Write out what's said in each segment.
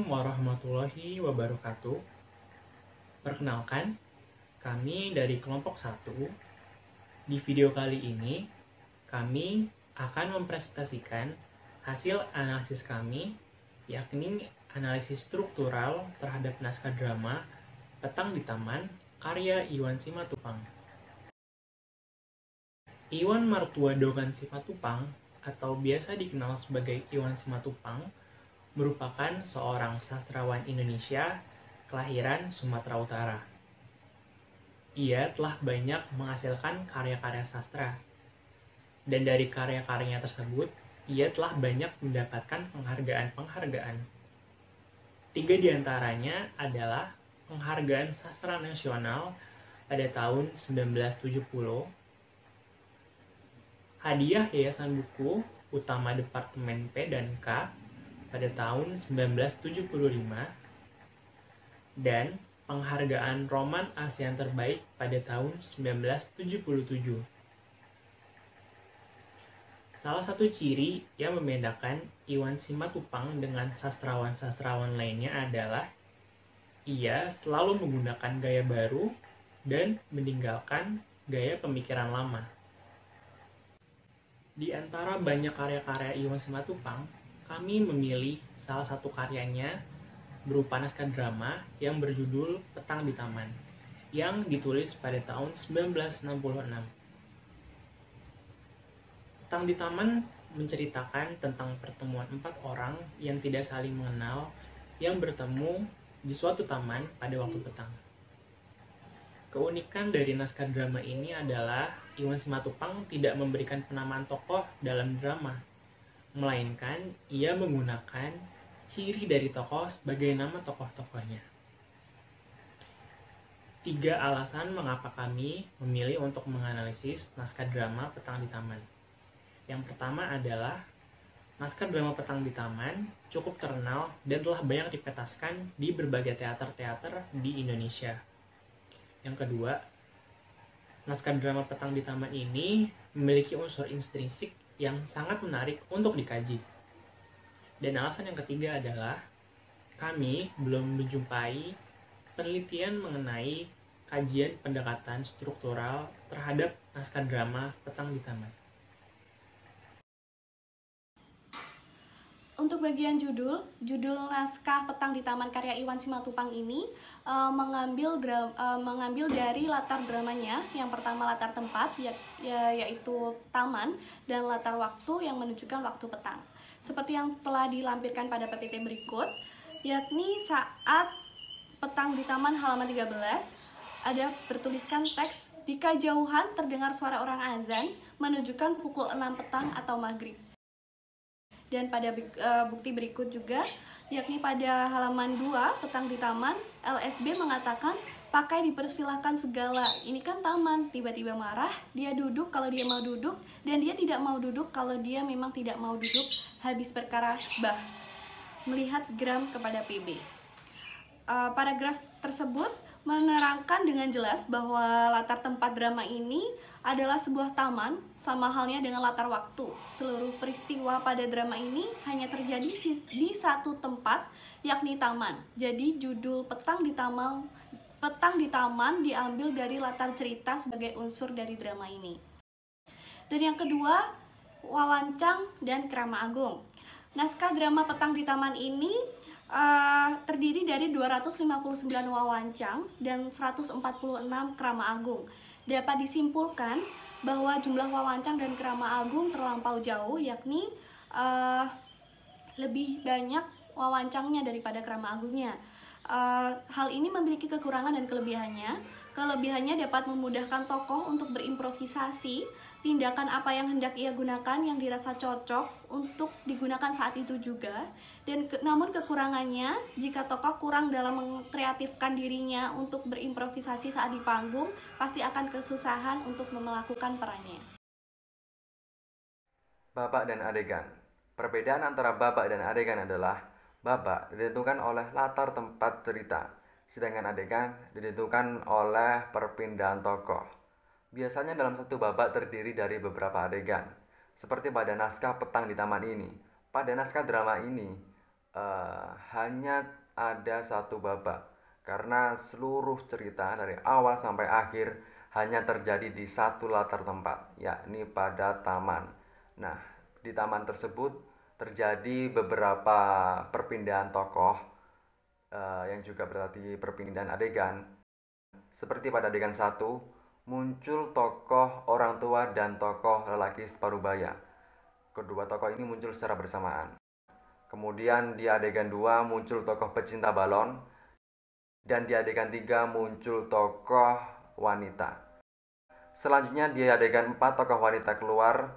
Assalamualaikum warahmatullahi wabarakatuh. Perkenalkan, kami dari kelompok 1. Di video kali ini, kami akan mempresentasikan hasil analisis kami, yakni analisis struktural terhadap naskah drama Petang di Taman karya Iwan Simatupang. Iwan Martuadogan Simatupang, atau biasa dikenal sebagai Iwan Simatupang, merupakan seorang sastrawan Indonesia kelahiran Sumatera Utara. Ia telah banyak menghasilkan karya-karya sastra, dan dari karya-karyanya tersebut, ia telah banyak mendapatkan penghargaan-penghargaan. 3 diantaranya adalah Penghargaan Sastra Nasional pada tahun 1970, Hadiah Yayasan Buku Utama Departemen P dan K pada tahun 1975, dan Penghargaan Roman ASEAN Terbaik pada tahun 1977. Salah satu ciri yang membedakan Iwan Simatupang dengan sastrawan-sastrawan lainnya adalah ia selalu menggunakan gaya baru dan meninggalkan gaya pemikiran lama. Di antara banyak karya-karya Iwan Simatupang, kami memilih salah satu karyanya berupa naskah drama yang berjudul Petang di Taman, yang ditulis pada tahun 1966. Petang di Taman menceritakan tentang pertemuan 4 orang yang tidak saling mengenal yang bertemu di suatu taman pada waktu petang. Keunikan dari naskah drama ini adalah Iwan Simatupang tidak memberikan penamaan tokoh dalam drama, melainkan ia menggunakan ciri dari tokoh sebagai nama tokoh-tokohnya. 3 alasan mengapa kami memilih untuk menganalisis naskah drama Petang di Taman. Yang pertama adalah naskah drama Petang di Taman cukup terkenal dan telah banyak dipentaskan di berbagai teater-teater di Indonesia. Yang kedua, naskah drama Petang di Taman ini memiliki unsur intrinsik yang sangat menarik untuk dikaji. Dan alasan yang ketiga adalah kami belum menjumpai penelitian mengenai kajian pendekatan struktural terhadap naskah drama Petang di Taman. Untuk bagian judul naskah Petang di Taman karya Iwan Simatupang ini mengambil dari latar dramanya. Yang pertama latar tempat, yaitu taman, dan latar waktu yang menunjukkan waktu petang. Seperti yang telah dilampirkan pada PPT berikut, yakni saat petang di taman halaman 13, ada bertuliskan teks, di kejauhan terdengar suara orang azan, menunjukkan pukul 6 petang atau maghrib. Dan pada bukti berikut juga, yakni pada halaman 2, Petang di Taman, LSB mengatakan, pakai dipersilahkan segala. Ini kan taman, tiba-tiba marah, dia duduk kalau dia mau duduk, dan dia tidak mau duduk kalau dia memang tidak mau duduk, habis perkara bah. Melihat gram kepada PB. Paragraf tersebut menerangkan dengan jelas bahwa latar tempat drama ini adalah sebuah taman, sama halnya dengan latar waktu. Seluruh peristiwa pada drama ini hanya terjadi di satu tempat, yakni taman. Jadi judul Petang di Taman diambil dari latar cerita sebagai unsur dari drama ini. Dan yang kedua, Wawancang dan Krama Agung. Naskah drama Petang di Taman ini terdiri dari 259 wawancang dan 146 krama agung. Dapat disimpulkan bahwa jumlah wawancang dan krama agung terlampau jauh, yakni lebih banyak wawancangnya daripada krama agungnya. Hal ini memiliki kekurangan dan kelebihannya. Kelebihannya dapat memudahkan tokoh untuk berimprovisasi, tindakan apa yang hendak ia gunakan yang dirasa cocok untuk digunakan saat itu juga. Dan namun kekurangannya, jika tokoh kurang dalam mengkreatifkan dirinya untuk berimprovisasi saat di panggung, pasti akan kesusahan untuk melakukan perannya. Babak dan adegan. Perbedaan antara babak dan adegan adalah babak ditentukan oleh latar tempat cerita, sedangkan adegan ditentukan oleh perpindahan tokoh. Biasanya dalam satu babak terdiri dari beberapa adegan, seperti pada naskah Petang di Taman ini. Pada naskah drama ini, hanya ada satu babak, karena seluruh cerita dari awal sampai akhir hanya terjadi di satu latar tempat, yakni pada taman. Nah, di taman tersebut terjadi beberapa perpindahan tokoh, yang juga berarti perpindahan adegan. Seperti pada adegan 1, muncul tokoh orang tua dan tokoh lelaki separuh baya. Kedua tokoh ini muncul secara bersamaan. Kemudian di adegan 2 muncul tokoh pecinta balon, dan di adegan 3 muncul tokoh wanita. Selanjutnya di adegan 4 tokoh wanita keluar,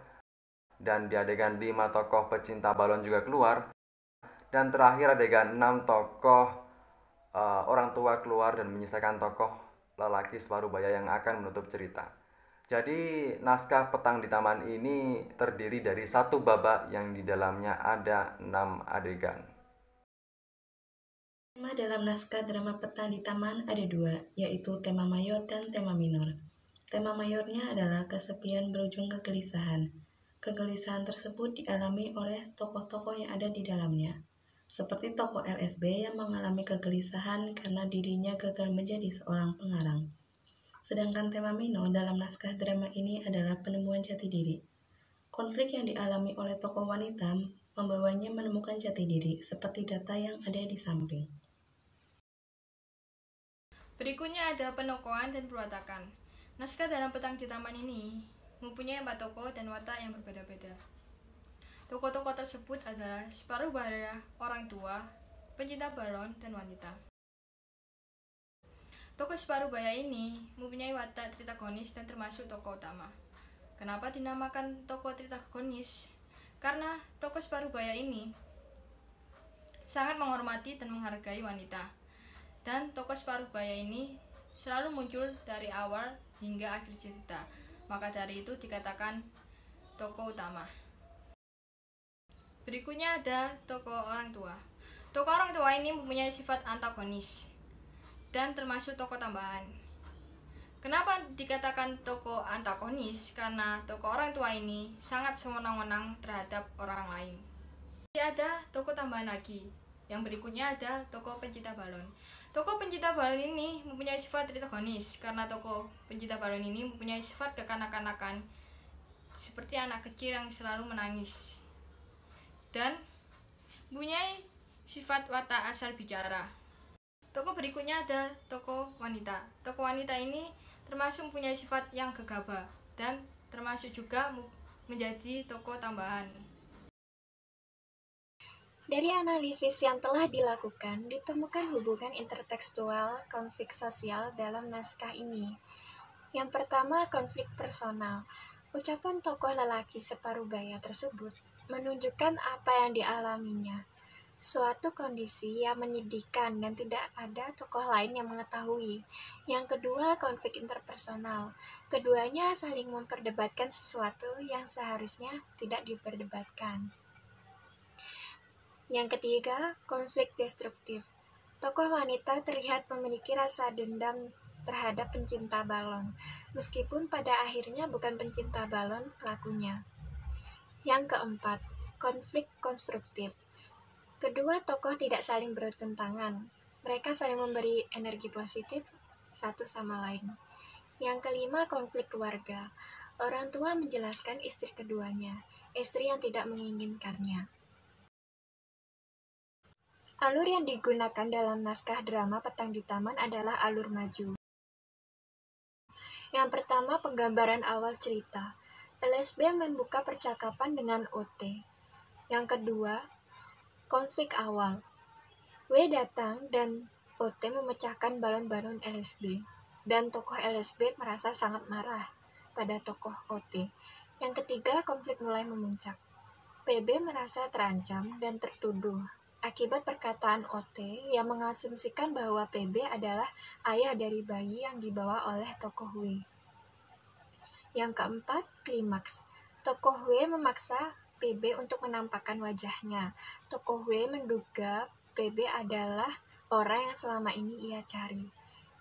dan di adegan 5 tokoh pecinta balon juga keluar, dan terakhir adegan 6 tokoh orang tua keluar dan menyisakan tokoh lelaki separuh baya yang akan menutup cerita. Jadi naskah Petang di Taman ini terdiri dari satu babak yang di dalamnya ada 6 adegan. Tema dalam naskah drama Petang di Taman ada dua, yaitu tema mayor dan tema minor. Tema mayornya adalah kesepian berujung kegelisahan. Kegelisahan tersebut dialami oleh tokoh-tokoh yang ada di dalamnya. Seperti tokoh LSB yang mengalami kegelisahan karena dirinya gagal menjadi seorang pengarang. Sedangkan tema minor dalam naskah drama ini adalah penemuan jati diri. Konflik yang dialami oleh tokoh wanita membawanya menemukan jati diri, seperti data yang ada di samping. Berikutnya ada penokohan dan perwatakan. Naskah dalam Petang di Taman ini mempunyai 4 tokoh dan watak yang berbeda-beda. Tokoh-tokoh tersebut adalah separuh baya, orang tua, pencinta balon, dan wanita. Tokoh separuh baya ini mempunyai watak tritagonis dan termasuk tokoh utama. Kenapa dinamakan tokoh tritagonis? Karena tokoh separuh baya ini sangat menghormati dan menghargai wanita. Dan tokoh separuh baya ini selalu muncul dari awal hingga akhir cerita. Maka dari itu dikatakan tokoh utama. Berikutnya ada tokoh orang tua. Tokoh orang tua ini mempunyai sifat antagonis dan termasuk tokoh tambahan. Kenapa dikatakan tokoh antagonis? Karena tokoh orang tua ini sangat sewenang-wenang terhadap orang lain. Ada tokoh tambahan lagi. Yang berikutnya ada tokoh pencinta balon. Tokoh pencinta balon ini mempunyai sifat tritagonis karena tokoh pencinta balon ini mempunyai sifat kekanak-kanakan seperti anak kecil yang selalu menangis dan mempunyai sifat watak asal bicara. Tokoh berikutnya ada tokoh wanita. Tokoh wanita ini termasuk mempunyai sifat yang gegabah dan termasuk juga menjadi tokoh tambahan. Dari analisis yang telah dilakukan, ditemukan hubungan intertekstual konflik sosial dalam naskah ini. Yang pertama, konflik personal. Ucapan tokoh lelaki separuh baya tersebut menunjukkan apa yang dialaminya. Suatu kondisi yang menyedihkan dan tidak ada tokoh lain yang mengetahui. Yang kedua, konflik interpersonal. Keduanya saling memperdebatkan sesuatu yang seharusnya tidak diperdebatkan. Yang ketiga, konflik destruktif. Tokoh wanita terlihat memiliki rasa dendam terhadap pencinta balon, meskipun pada akhirnya bukan pencinta balon pelakunya. Yang keempat, konflik konstruktif. Kedua tokoh tidak saling bertentangan, mereka saling memberi energi positif satu sama lain. Yang kelima, konflik keluarga. Orang tua menjelaskan istri keduanya, istri yang tidak menginginkannya. Alur yang digunakan dalam naskah drama Petang di Taman adalah alur maju. Yang pertama, penggambaran awal cerita. LSB membuka percakapan dengan OT. Yang kedua, konflik awal. W datang dan OT memecahkan balon-balon LSB. Dan tokoh LSB merasa sangat marah pada tokoh OT. Yang ketiga, konflik mulai memuncak. PB merasa terancam dan tertuduh akibat perkataan OT yang mengasumsikan bahwa PB adalah ayah dari bayi yang dibawa oleh tokoh W. Yang keempat, klimaks. Tokoh W memaksa PB untuk menampakkan wajahnya. Tokoh W menduga PB adalah orang yang selama ini ia cari.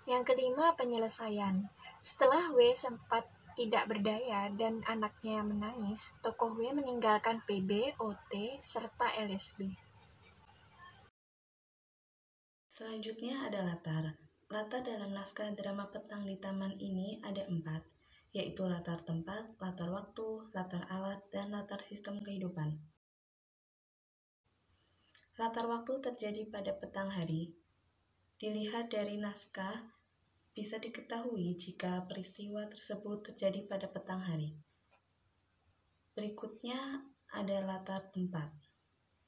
Yang kelima, penyelesaian. Setelah W sempat tidak berdaya dan anaknya yang menangis, tokoh W meninggalkan PB, OT, serta LSB. Selanjutnya ada latar. Latar dalam naskah drama Petang di Taman ini ada 4, yaitu latar tempat, latar waktu, latar alat, dan latar sistem kehidupan. Latar waktu terjadi pada petang hari. Dilihat dari naskah, bisa diketahui jika peristiwa tersebut terjadi pada petang hari. Berikutnya ada latar tempat.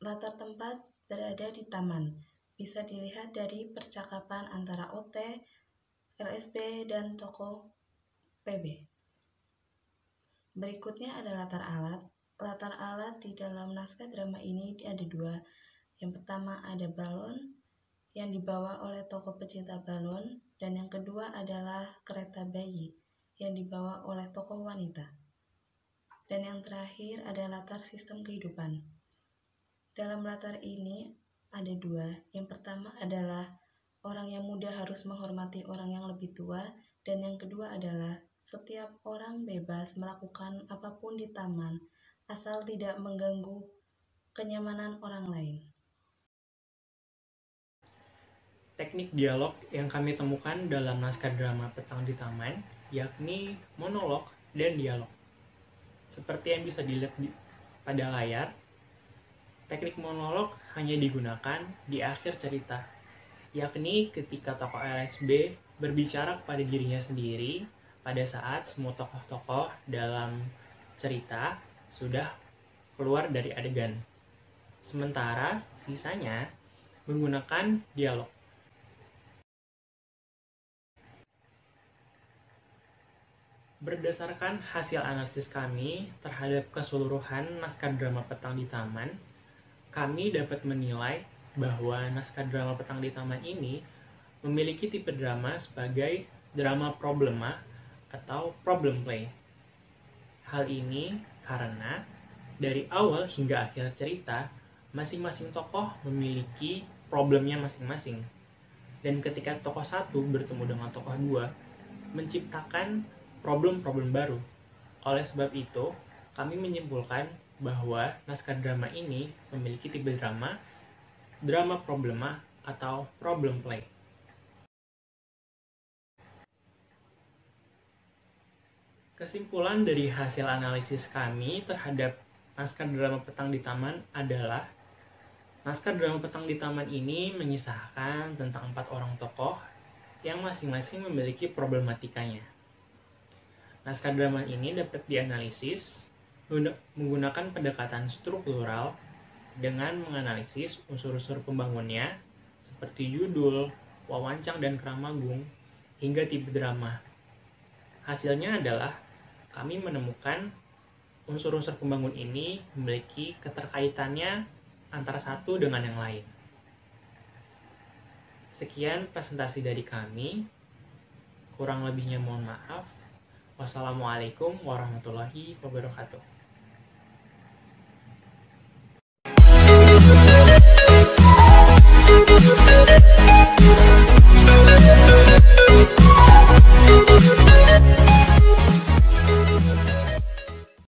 Latar tempat berada di taman. Bisa dilihat dari percakapan antara OT, LSB, dan tokoh PB. Berikutnya ada latar alat. Latar alat di dalam naskah drama ini ada 2. Yang pertama ada balon yang dibawa oleh tokoh pecinta balon, dan yang kedua adalah kereta bayi yang dibawa oleh tokoh wanita. Dan yang terakhir ada latar sistem kehidupan. Dalam latar ini ada 2. Yang pertama adalah orang yang muda harus menghormati orang yang lebih tua, dan yang kedua adalah setiap orang bebas melakukan apapun di taman asal tidak mengganggu kenyamanan orang lain. Teknik dialog yang kami temukan dalam naskah drama Petang di Taman yakni monolog dan dialog. Seperti yang bisa dilihat pada layar, teknik monolog hanya digunakan di akhir cerita, yakni ketika tokoh LSB berbicara kepada dirinya sendiri pada saat semua tokoh-tokoh dalam cerita sudah keluar dari adegan. Sementara sisanya menggunakan dialog. Berdasarkan hasil analisis kami terhadap keseluruhan naskah drama Petang di Taman, kami dapat menilai bahwa naskah drama Petang di Taman ini memiliki tipe drama sebagai drama problema atau problem play. Hal ini karena dari awal hingga akhir cerita, masing-masing tokoh memiliki problemnya masing-masing. Dan ketika tokoh satu bertemu dengan tokoh dua, menciptakan problem-problem baru. Oleh sebab itu, kami menyimpulkan bahwa naskah drama ini memiliki tipe drama problema atau problem play. Kesimpulan dari hasil analisis kami terhadap naskah drama Petang di Taman adalah naskah drama Petang di Taman ini mengisahkan tentang 4 orang tokoh yang masing-masing memiliki problematikanya. Naskah drama ini dapat dianalisis menggunakan pendekatan struktural dengan menganalisis unsur-unsur pembangunnya seperti judul, wawancang dan keramagung, hingga tipe drama. Hasilnya adalah kami menemukan unsur-unsur pembangun ini memiliki keterkaitannya antara satu dengan yang lain. Sekian presentasi dari kami. Kurang lebihnya mohon maaf. Wassalamualaikum warahmatullahi wabarakatuh.